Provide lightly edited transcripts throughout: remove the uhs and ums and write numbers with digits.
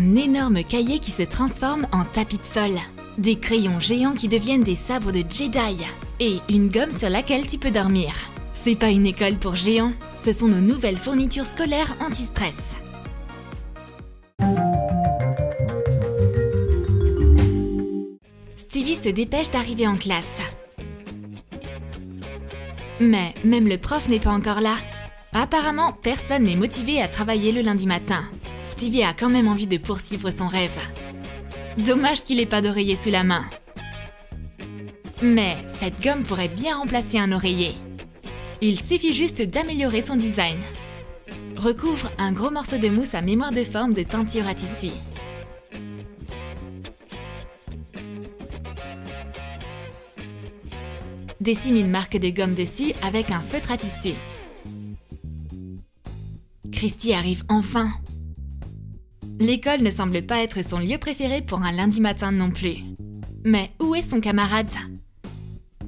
Un énorme cahier qui se transforme en tapis de sol. Des crayons géants qui deviennent des sabres de Jedi. Et une gomme sur laquelle tu peux dormir. C'est pas une école pour géants, ce sont nos nouvelles fournitures scolaires anti-stress. Stevie se dépêche d'arriver en classe. Mais même le prof n'est pas encore là. Apparemment, personne n'est motivé à travailler le lundi matin. Stevie a quand même envie de poursuivre son rêve. Dommage qu'il n'ait pas d'oreiller sous la main. Mais cette gomme pourrait bien remplacer un oreiller. Il suffit juste d'améliorer son design. Recouvre un gros morceau de mousse à mémoire de forme de peinture à tissu. Dessine une marque de gomme dessus avec un feutre à tissu. Christy arrive enfin. L'école ne semble pas être son lieu préféré pour un lundi matin non plus. Mais où est son camarade?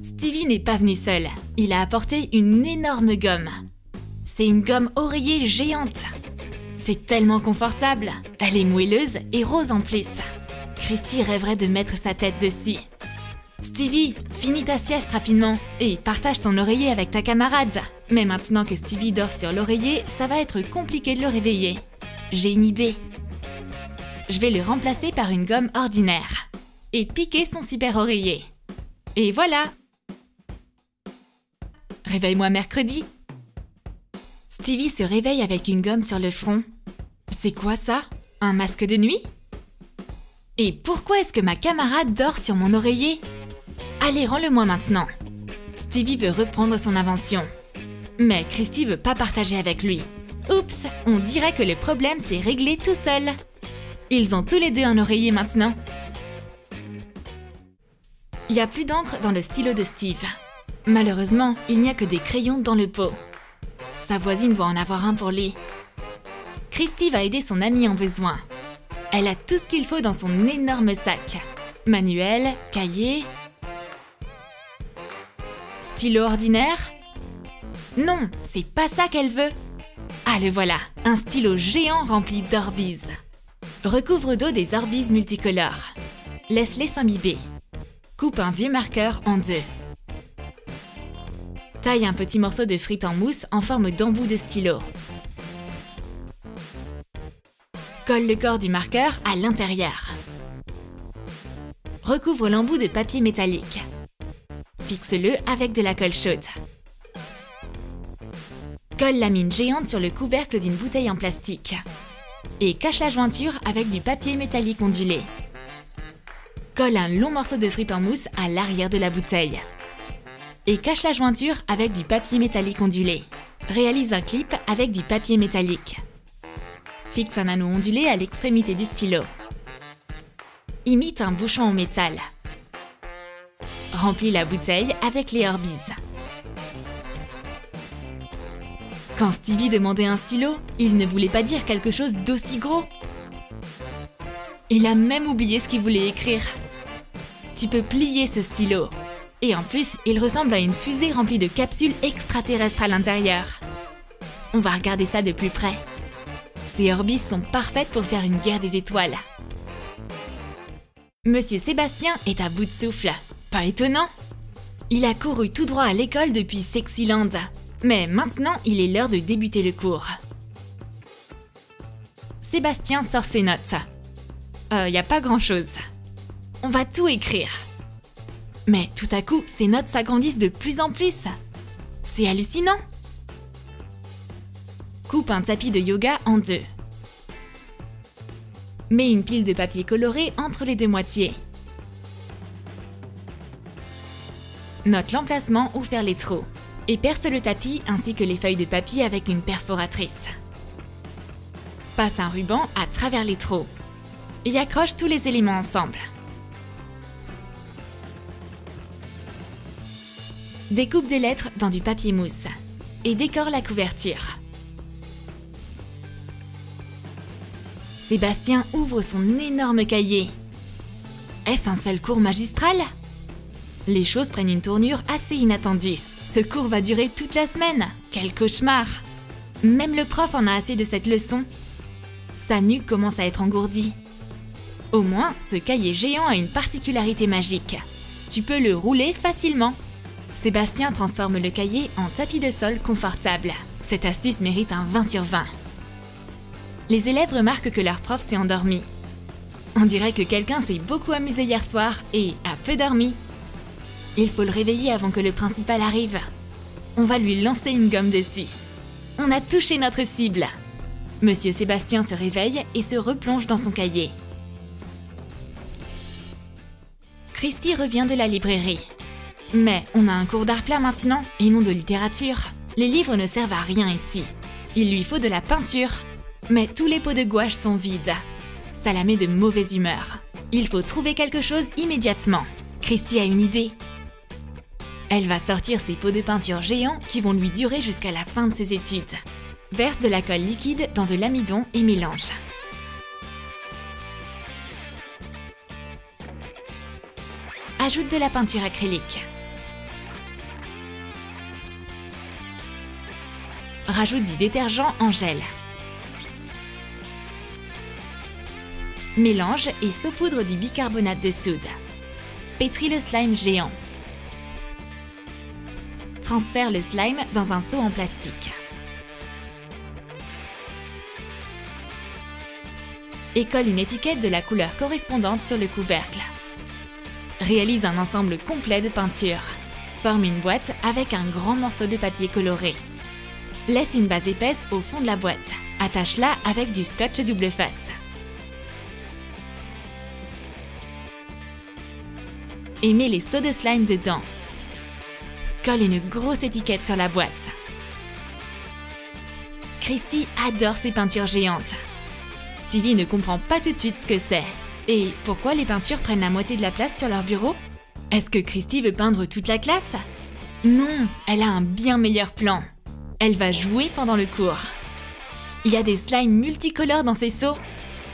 Stevie n'est pas venu seul. Il a apporté une énorme gomme. C'est une gomme oreiller géante. C'est tellement confortable. Elle est moelleuse et rose en plus. Christy rêverait de mettre sa tête dessus. Stevie, finis ta sieste rapidement et partage ton oreiller avec ta camarade. Mais maintenant que Stevie dort sur l'oreiller, ça va être compliqué de le réveiller. J'ai une idée. Je vais le remplacer par une gomme ordinaire et piquer son super oreiller. Et voilà! Réveille-moi mercredi. Stevie se réveille avec une gomme sur le front. C'est quoi ça? Un masque de nuit? Et pourquoi est-ce que ma camarade dort sur mon oreiller? Allez, rends-le-moi maintenant. Stevie veut reprendre son invention. Mais Christy veut pas partager avec lui. Oups, on dirait que le problème s'est réglé tout seul. Ils ont tous les deux un oreiller maintenant. Il n'y a plus d'encre dans le stylo de Steve. Malheureusement, il n'y a que des crayons dans le pot. Sa voisine doit en avoir un pour lui. Christy va aider son amie en besoin. Elle a tout ce qu'il faut dans son énorme sac. Manuel, cahier... Stylo ordinaire? Non, c'est pas ça qu'elle veut. Ah, le voilà, un stylo géant rempli d'Orbeez. Recouvre d'eau des Orbeez multicolores. Laisse-les s'imbiber. Coupe un vieux marqueur en deux. Taille un petit morceau de frite en mousse en forme d'embout de stylo. Colle le corps du marqueur à l'intérieur. Recouvre l'embout de papier métallique. Fixe-le avec de la colle chaude. Colle la mine géante sur le couvercle d'une bouteille en plastique. Et cache la jointure avec du papier métallique ondulé. Colle un long morceau de frite en mousse à l'arrière de la bouteille. Et cache la jointure avec du papier métallique ondulé. Réalise un clip avec du papier métallique. Fixe un anneau ondulé à l'extrémité du stylo. Imite un bouchon en métal. Remplis la bouteille avec les Orbeez. Quand Stevie demandait un stylo, il ne voulait pas dire quelque chose d'aussi gros. Il a même oublié ce qu'il voulait écrire. Tu peux plier ce stylo. Et en plus, il ressemble à une fusée remplie de capsules extraterrestres à l'intérieur. On va regarder ça de plus près. Ces Orbeez sont parfaites pour faire une guerre des étoiles. Monsieur Sébastien est à bout de souffle. Pas étonnant. Il a couru tout droit à l'école depuis Sexyland. Mais maintenant, il est l'heure de débuter le cours. Sébastien sort ses notes. Y a pas grand-chose. On va tout écrire. Mais tout à coup, ses notes s'agrandissent de plus en plus. C'est hallucinant. Coupe un tapis de yoga en deux. Mets une pile de papier coloré entre les deux moitiés. Note l'emplacement où faire les trous. Et perce le tapis ainsi que les feuilles de papier avec une perforatrice. Passe un ruban à travers les trous. Et accroche tous les éléments ensemble. Découpe des lettres dans du papier mousse. Et décore la couverture. Sébastien ouvre son énorme cahier. Est-ce un seul cours magistral? Les choses prennent une tournure assez inattendue. Ce cours va durer toute la semaine. Quel cauchemar! Même le prof en a assez de cette leçon. Sa nuque commence à être engourdie. Au moins, ce cahier géant a une particularité magique. Tu peux le rouler facilement. Sébastien transforme le cahier en tapis de sol confortable. Cette astuce mérite un 20 sur 20. Les élèves remarquent que leur prof s'est endormi. On dirait que quelqu'un s'est beaucoup amusé hier soir et a peu dormi. Il faut le réveiller avant que le principal arrive. On va lui lancer une gomme dessus. On a touché notre cible. Monsieur Sébastien se réveille et se replonge dans son cahier. Christy revient de la librairie. Mais on a un cours d'art plat maintenant et non de littérature. Les livres ne servent à rien ici. Il lui faut de la peinture. Mais tous les pots de gouache sont vides. Ça la met de mauvaise humeur. Il faut trouver quelque chose immédiatement. Christy a une idée. Elle va sortir ses pots de peinture géants qui vont lui durer jusqu'à la fin de ses études. Verse de la colle liquide dans de l'amidon et mélange. Ajoute de la peinture acrylique. Rajoute du détergent en gel. Mélange et saupoudre du bicarbonate de soude. Pétris le slime géant. Transfère le slime dans un seau en plastique. Et colle une étiquette de la couleur correspondante sur le couvercle. Réalise un ensemble complet de peinture. Forme une boîte avec un grand morceau de papier coloré. Laisse une base épaisse au fond de la boîte. Attache-la avec du scotch double face. Et mets les seaux de slime dedans. Colle une grosse étiquette sur la boîte. Christy adore ces peintures géantes. Stevie ne comprend pas tout de suite ce que c'est. Et pourquoi les peintures prennent la moitié de la place sur leur bureau? Est-ce que Christy veut peindre toute la classe? Non, elle a un bien meilleur plan. Elle va jouer pendant le cours. Il y a des slimes multicolores dans ces seaux.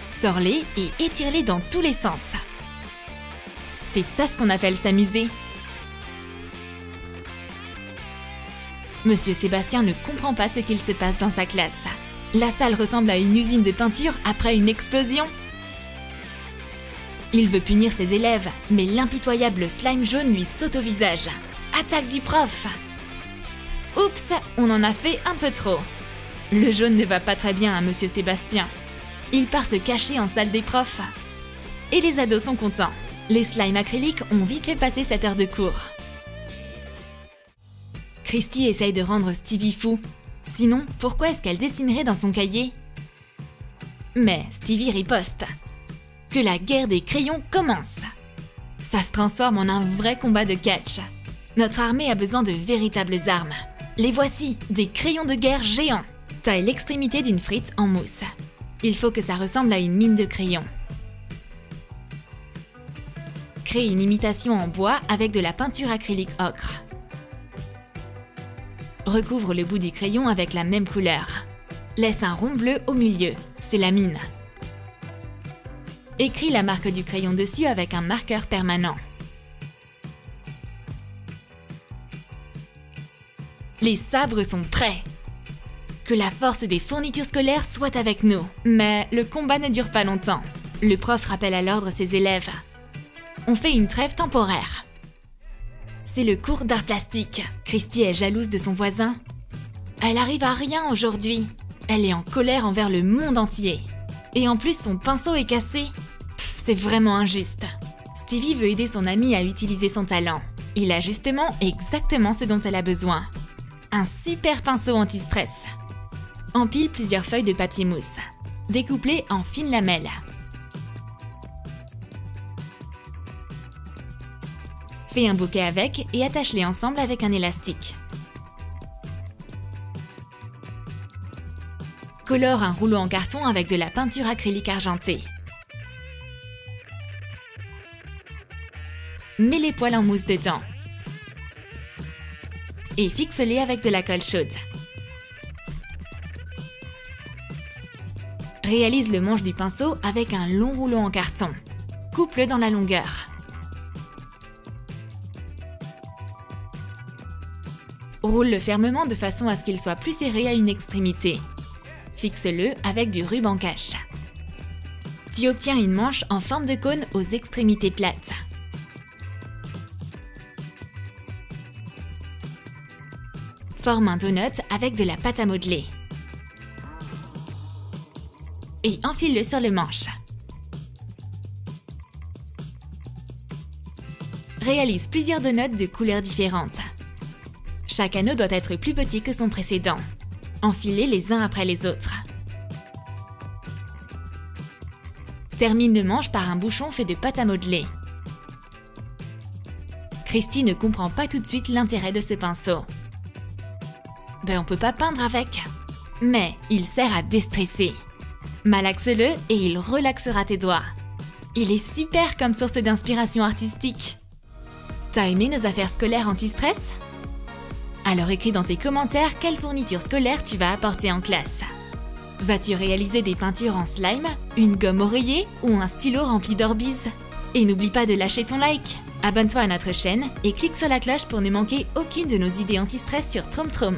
Sors-les et étire-les dans tous les sens. C'est ça ce qu'on appelle s'amuser. Monsieur Sébastien ne comprend pas ce qu'il se passe dans sa classe. La salle ressemble à une usine de peinture après une explosion. Il veut punir ses élèves, mais l'impitoyable slime jaune lui saute au visage. Attaque du prof! Oups, on en a fait un peu trop. Le jaune ne va pas très bien à Monsieur Sébastien. Il part se cacher en salle des profs. Et les ados sont contents. Les slimes acryliques ont vite fait passer cette heure de cours. Christy essaye de rendre Stevie fou. Sinon, pourquoi est-ce qu'elle dessinerait dans son cahier? Mais Stevie riposte. Que la guerre des crayons commence. Ça se transforme en un vrai combat de catch. Notre armée a besoin de véritables armes. Les voici, des crayons de guerre géants. Taille l'extrémité d'une frite en mousse. Il faut que ça ressemble à une mine de crayons. Crée une imitation en bois avec de la peinture acrylique ocre. Recouvre le bout du crayon avec la même couleur. Laisse un rond bleu au milieu, c'est la mine. Écris la marque du crayon dessus avec un marqueur permanent. Les sabres sont prêts. Que la force des fournitures scolaires soit avec nous. Mais le combat ne dure pas longtemps. Le prof rappelle à l'ordre ses élèves. On fait une trêve temporaire. C'est le cours d'art plastique. Christy est jalouse de son voisin. Elle arrive à rien aujourd'hui. Elle est en colère envers le monde entier. Et en plus, son pinceau est cassé. C'est vraiment injuste. Stevie veut aider son amie à utiliser son talent. Il a justement exactement ce dont elle a besoin. Un super pinceau anti-stress. Empile plusieurs feuilles de papier mousse. Découpe-les en fines lamelles. Fais un bouquet avec et attache-les ensemble avec un élastique. Colore un rouleau en carton avec de la peinture acrylique argentée. Mets les poils en mousse dedans. Et fixe-les avec de la colle chaude. Réalise le manche du pinceau avec un long rouleau en carton. Coupe-le dans la longueur. Roule-le fermement de façon à ce qu'il soit plus serré à une extrémité. Fixe-le avec du ruban cache. Tu obtiens une manche en forme de cône aux extrémités plates. Forme un donut avec de la pâte à modeler. Et enfile-le sur le manche. Réalise plusieurs donuts de couleurs différentes. Chaque anneau doit être plus petit que son précédent. Enfile-les les uns après les autres. Termine le manche par un bouchon fait de pâte à modeler. Christy ne comprend pas tout de suite l'intérêt de ce pinceau. On peut pas peindre avec. Mais il sert à déstresser. Malaxe-le et il relaxera tes doigts. Il est super comme source d'inspiration artistique. T'as aimé nos affaires scolaires anti-stress? Alors écris dans tes commentaires quelle fourniture scolaire tu vas apporter en classe. Vas-tu réaliser des peintures en slime, une gomme oreiller ou un stylo rempli d'Orbeez? Et n'oublie pas de lâcher ton like. Abonne-toi à notre chaîne et clique sur la cloche pour ne manquer aucune de nos idées anti-stress sur TromTrom.